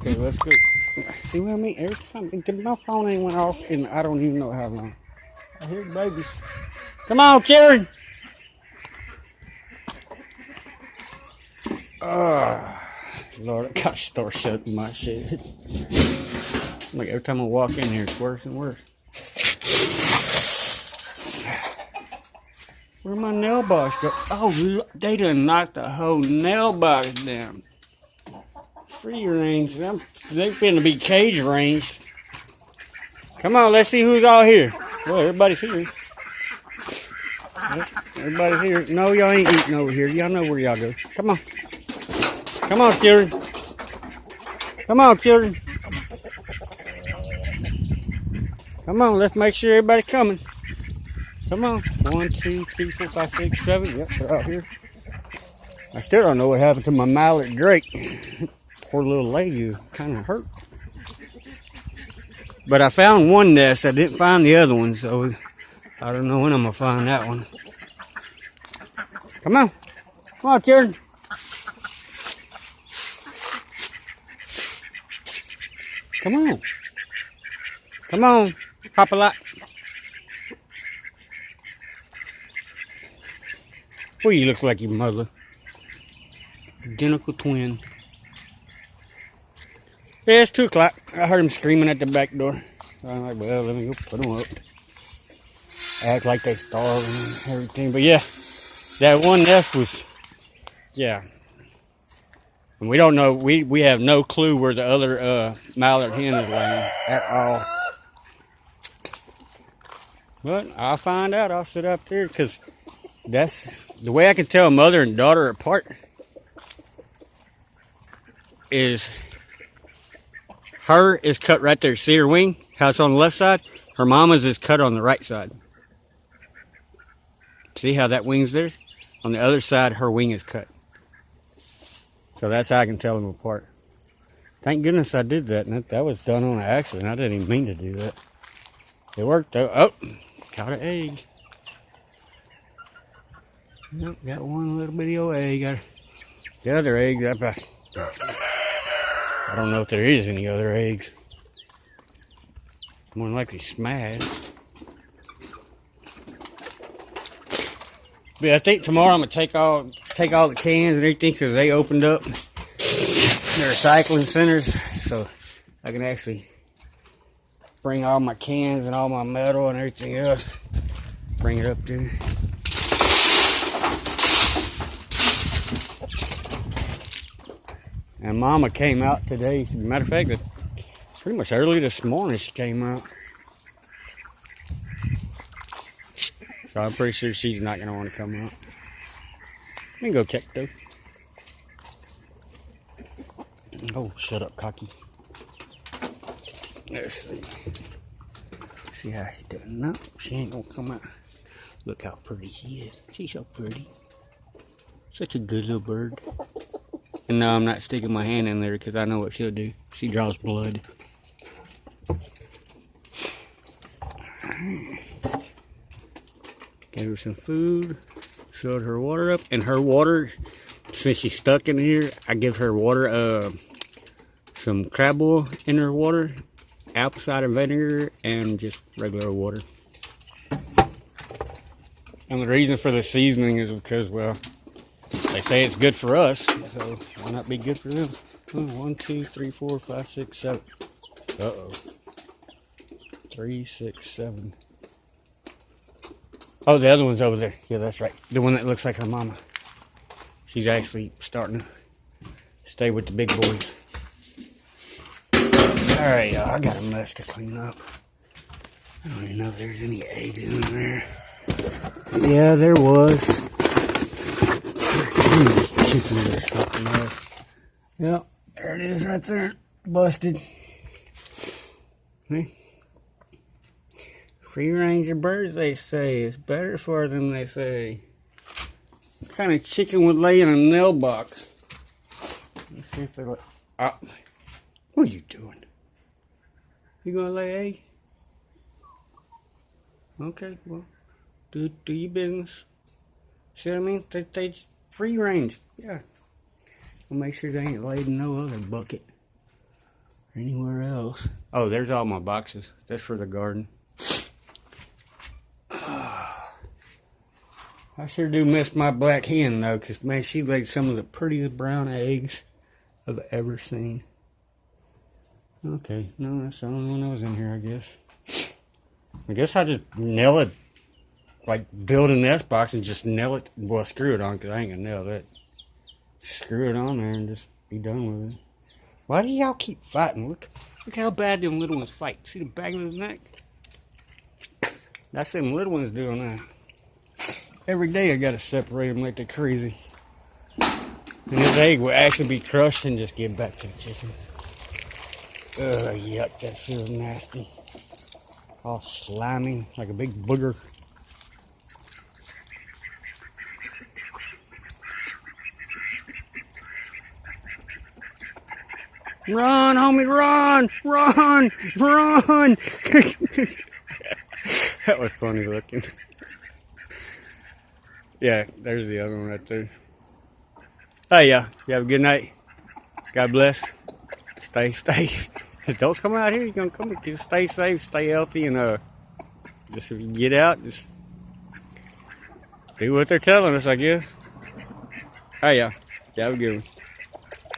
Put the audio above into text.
Okay, let's go. See what I mean? Every time my phone ain't went off and I don't even know how long. I hear the babies. Come on, Jared. Lord, I gotta start shutting my shit. Like every time I walk in here, it's worse and worse. Where my nail box go? Oh, they done knocked the whole nail box down. Free range. They finna be cage ranged. Come on, let's see who's all here. Well, everybody's here. Yep, everybody's here. No, y'all ain't eating over here. Y'all know where y'all go. Come on. Come on, children. Come on, children. Come on, let's make sure everybody's coming. Come on. 1, 2, 3, 4, 5, 6, 7. Yep, they're out here. I still don't know what happened to my mallard drake. Poor little lady kind of hurt. But I found one nest. I didn't find the other one, so I don't know when I'm going to find that one. Come on. Come on, children. Come on. Come on, Papa Lot. Well, you look like your mother. Identical twin. Yeah, it's 2 o'clock. I heard him screaming at the back door. I'm like, well, let me go put them up. Act like they starving and everything. But yeah, that one nest was, yeah. And we don't know, we have no clue where the other mallard hen is laying at all. But I'll find out. I'll sit up there because that's the way I can tell mother and daughter apart is her is cut right there. See her wing? How it's on the left side? Her mama's is cut on the right side. See how that wing's there? On the other side, her wing is cut. So that's how I can tell them apart. Thank goodness I did that. And that was done on accident. I didn't even mean to do that. It worked though. Oh, got an egg. Nope, got one little bitty old egg. Got the other egg. I don't know if there is any other eggs. More than likely smashed. But yeah, I think tomorrow I'm gonna take all the cans and everything because they opened up their recycling centers, so I can actually bring all my cans and all my metal and everything else. Bring it up there. And Mama came out today. As a matter of fact, pretty much early this morning she came out. So I'm pretty sure she's not going to want to come out. Let me go check though. Oh, shut up, Cocky. Let's see. See how she's doing. No, she ain't going to come out. Look how pretty she is. She's so pretty. Such a good little bird. And no, I'm not sticking my hand in there because I know what she'll do. She draws blood. Gave her some food. Filled her water up. And her water, since she's stuck in here, I give her water, some crab oil in her water, apple cider vinegar, and just regular water. And the reason for the seasoning is because, well, they say it's good for us, so why not be good for them? 1, 2, 3, 4, 5, 6, 7. Uh-oh. 3, 6, 7. Oh, the other one's over there. Yeah, that's right. The one that looks like her mama. She's actually starting to stay with the big boys. Alright, y'all. I got a mess to clean up. I don't even know if there's any egg in there. Yeah, there was. Chicken or something else. Yep, there it is right there. Busted. See? Free range of birds, they say. It's better for them, they say. What kind of chicken would lay in a nail box? Let's see if they're like. Ah. What are you doing? You gonna lay an egg? Okay, well, do your business. See what I mean? They free range. Yeah. We'll make sure they ain't laid in no other bucket. anywhere else. Oh, there's all my boxes. That's for the garden. I sure do miss my black hen, though, because, man, she laid some of the prettiest brown eggs I've ever seen. Okay, no, that's the only one that was in here, I guess. I guess I just nail it, like build a nest box and just nail it. Well, screw it on, because I ain't going to nail that. Screw it on there and just be done with it. Why do y'all keep fighting? Look how bad them little ones fight. See the back of his neck? That's them little ones doing that. Every day I gotta separate them like they're crazy. And his egg will actually be crushed and just give back to the chicken. Ugh, yuck, that feels nasty. All slimy, like a big booger. Run, homie, run! Run! Run! That was funny looking. Yeah, there's the other one right there. Hey, you have a good night. God bless. Stay. Don't come out here. You're going to come. Just stay safe, stay healthy, and just if you get out, just do what they're telling us, I guess. Hey, you have a good one.